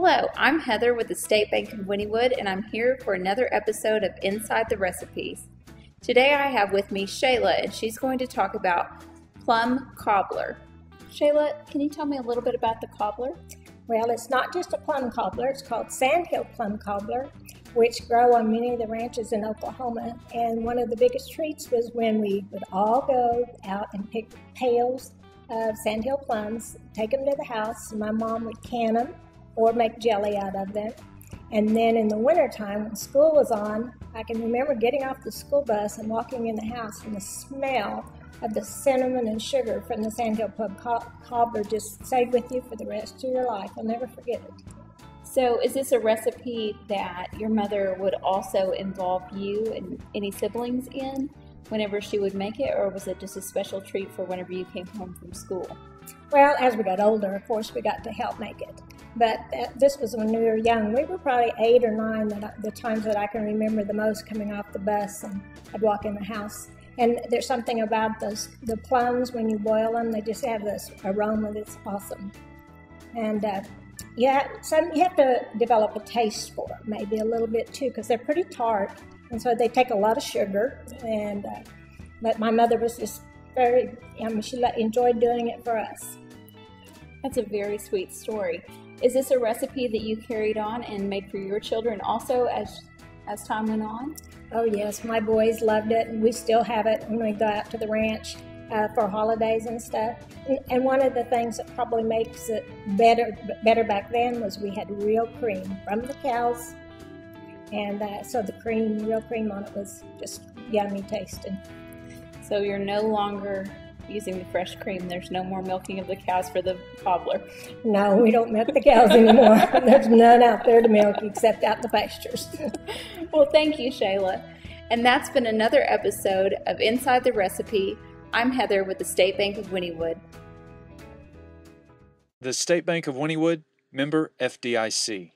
Hello, I'm Heather with the State Bank of Wynnewood, and I'm here for another episode of Inside the Recipes. Today I have with me Shalia, and she's going to talk about plum cobbler. Shalia, can you tell me a little bit about the cobbler? Well, it's not just a plum cobbler, it's called Sandhill Plum Cobbler, which grow on many of the ranches in Oklahoma. And one of the biggest treats was when we would all go out and pick pails of Sandhill plums, take them to the house. My mom would can them or make jelly out of them. And then in the wintertime, when school was on, I can remember getting off the school bus and walking in the house, and the smell of the cinnamon and sugar from the Sandhill Plum Cobbler just stayed with you for the rest of your life. I'll never forget it. So is this a recipe that your mother would also involve you and any siblings in whenever she would make it, or was it just a special treat for whenever you came home from school? Well, as we got older, of course, we got to help make it. But this was when we were young. We were probably 8 or 9, the times that I can remember the most, coming off the bus, and I'd walk in the house. And there's something about the plums, when you boil them, they just have this aroma that's awesome. And you have to develop a taste for them, maybe a little bit too, because they're pretty tart. And so they take a lot of sugar. And but my mother was just she enjoyed doing it for us. That's a very sweet story. Is this a recipe that you carried on and made for your children also as time went on? Oh yes, my boys loved it, and we still have it when we go out to the ranch for holidays and stuff. And one of the things that probably makes it better back then was we had real cream from the cows, and so the real cream on it was just yummy tasting. So you're no longer using the fresh cream. There's no more milking of the cows for the cobbler. No, we don't milk the cows anymore. There's none out there to milk except out the pastures. Well, thank you, Shalia. And that's been another episode of Inside the Recipe. I'm Heather with the State Bank of Wynnewood. The State Bank of Wynnewood, member FDIC.